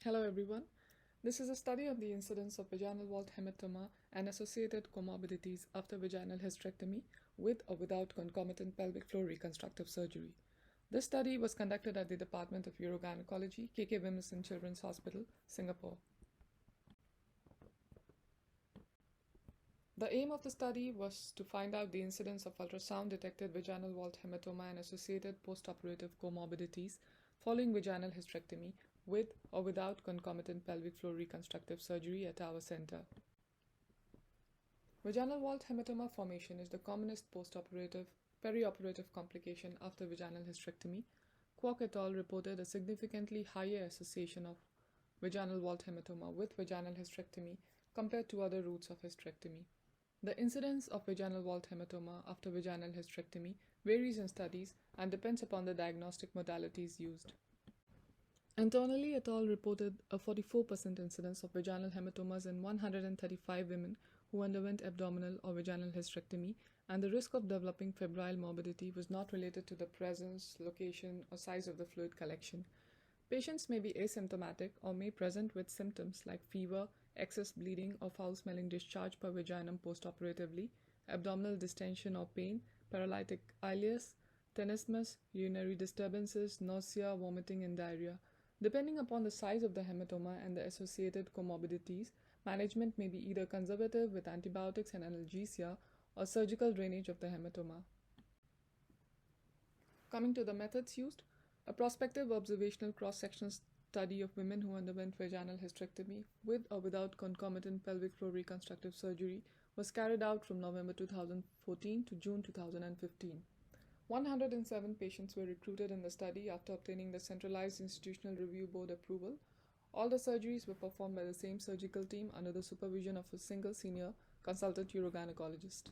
Hello everyone. This is a study of the incidence of vaginal wall hematoma and associated comorbidities after vaginal hysterectomy with or without concomitant pelvic floor reconstructive surgery. This study was conducted at the Department of Urogynecology, KK Wimison Children's Hospital, Singapore. The aim of the study was to find out the incidence of ultrasound-detected vaginal wall hematoma and associated postoperative comorbidities following vaginal hysterectomy with or without concomitant pelvic floor reconstructive surgery at our center. Vaginal wall hematoma formation is the commonest postoperative perioperative complication after vaginal hysterectomy. Kwok et al. Reported a significantly higher association of vaginal wall hematoma with vaginal hysterectomy compared to other routes of hysterectomy. The incidence of vaginal wall hematoma after vaginal hysterectomy varies in studies and depends upon the diagnostic modalities used. Antonelli et al. Reported a 44% incidence of vaginal hematomas in 135 women who underwent abdominal or vaginal hysterectomy, and the risk of developing febrile morbidity was not related to the presence, location, or size of the fluid collection. Patients may be asymptomatic or may present with symptoms like fever, excess bleeding, or foul-smelling discharge per vaginum postoperatively, abdominal distension or pain, paralytic ileus, tenesmus, urinary disturbances, nausea, vomiting, and diarrhea. Depending upon the size of the hematoma and the associated comorbidities, management may be either conservative with antibiotics and analgesia or surgical drainage of the hematoma. Coming to the methods used, a prospective observational cross-sectional study of women who underwent vaginal hysterectomy with or without concomitant pelvic floor reconstructive surgery was carried out from November 2014 to June 2015. 107 patients were recruited in the study after obtaining the Centralized Institutional Review Board approval. All the surgeries were performed by the same surgical team under the supervision of a single senior consultant urogynecologist.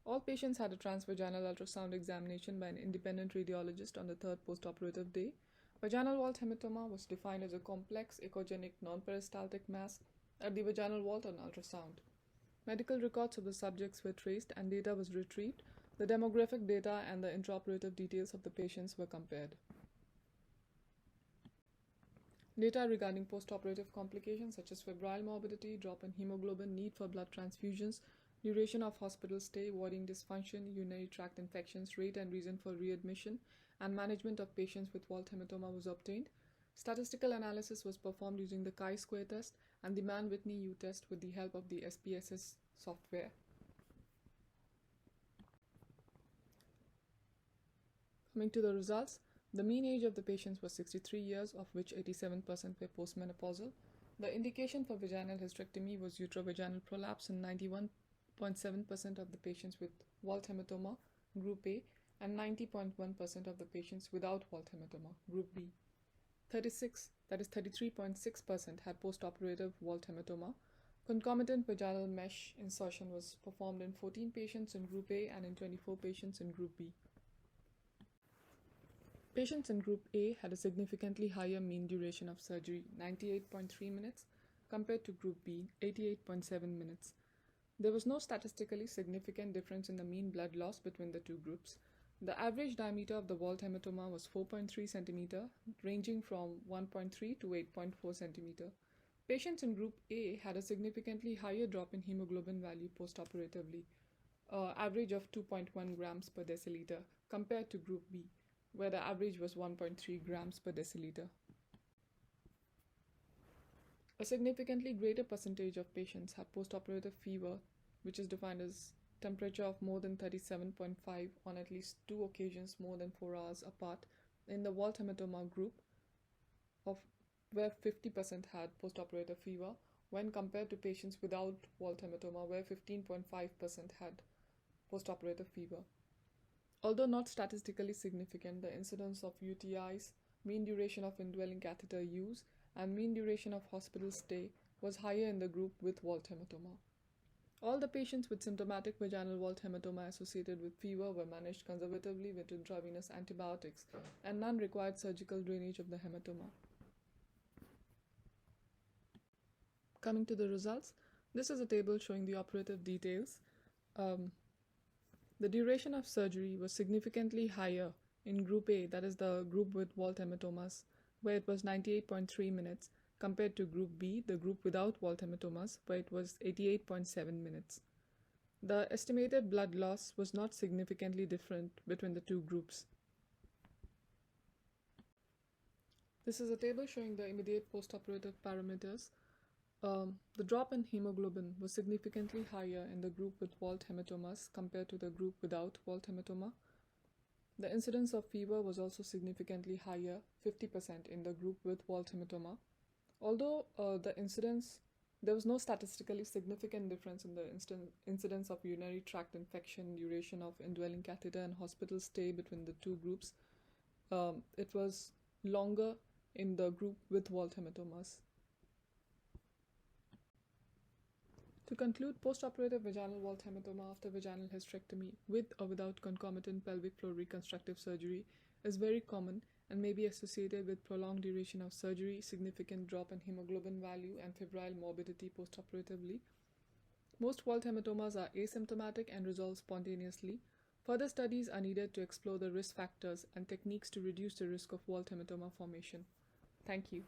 All patients had a transvaginal ultrasound examination by an independent radiologist on the third postoperative day. Vaginal wall hematoma was defined as a complex echogenic non-peristaltic mass at the vaginal wall on ultrasound. Medical records of the subjects were traced and data was retrieved. The demographic data and the intraoperative details of the patients were compared. Data regarding postoperative complications such as febrile morbidity, drop in hemoglobin, need for blood transfusions, duration of hospital stay, voiding dysfunction, urinary tract infections, rate and reason for readmission, and management of patients with wall hematoma was obtained. Statistical analysis was performed using the chi-square test and the Mann-Whitney U test with the help of the SPSS software. Coming to the results, the mean age of the patients was 63 years, of which 87% were postmenopausal. The indication for vaginal hysterectomy was uterovaginal prolapse in 91.7% of the patients with wall hematoma, Group A, and 90.1% of the patients without wall hematoma, Group B. 33.6% had postoperative wall hematoma. Concomitant vaginal mesh insertion was performed in 14 patients in Group A and in 24 patients in Group B. Patients in Group A had a significantly higher mean duration of surgery, 98.3 minutes, compared to Group B, 88.7 minutes. There was no statistically significant difference in the mean blood loss between the two groups. The average diameter of the wall hematoma was 4.3 cm, ranging from 1.3 to 8.4 cm. Patients in Group A had a significantly higher drop in hemoglobin value postoperatively, average of 2.1 grams per deciliter, compared to Group B, where the average was 1.3 grams per deciliter. A significantly greater percentage of patients had postoperative fever, which is defined as temperature of more than 37.5 on at least 2 occasions more than 4 hours apart in the wall hematoma group, of where 50% had postoperative fever, when compared to patients without wall hematoma, where 15.5% had postoperative fever. Although not statistically significant, the incidence of UTIs, mean duration of indwelling catheter use, and mean duration of hospital stay was higher in the group with wall hematoma. All the patients with symptomatic vaginal wall hematoma associated with fever were managed conservatively with intravenous antibiotics, and none required surgical drainage of the hematoma. Coming to the results, this is a table showing the operative details. The duration of surgery was significantly higher in Group A, that is the group with wall hematomas, where it was 98.3 minutes, compared to Group B, the group without wall hematomas, where it was 88.7 minutes. The estimated blood loss was not significantly different between the two groups. This is a table showing the immediate postoperative parameters. The drop in hemoglobin was significantly higher in the group with walled hematomas compared to the group without walled hematoma. The incidence of fever was also significantly higher, 50% in the group with walled hematoma. Although there was no statistically significant difference in the incidence of urinary tract infection, duration of indwelling catheter, and hospital stay between the two groups. It was longer in the group with walled hematomas. To conclude, postoperative vaginal walled hematoma after vaginal hysterectomy with or without concomitant pelvic floor reconstructive surgery is very common and may be associated with prolonged duration of surgery, significant drop in hemoglobin value, and febrile morbidity postoperatively. Most walled hematomas are asymptomatic and resolve spontaneously. Further studies are needed to explore the risk factors and techniques to reduce the risk of walled hematoma formation. Thank you.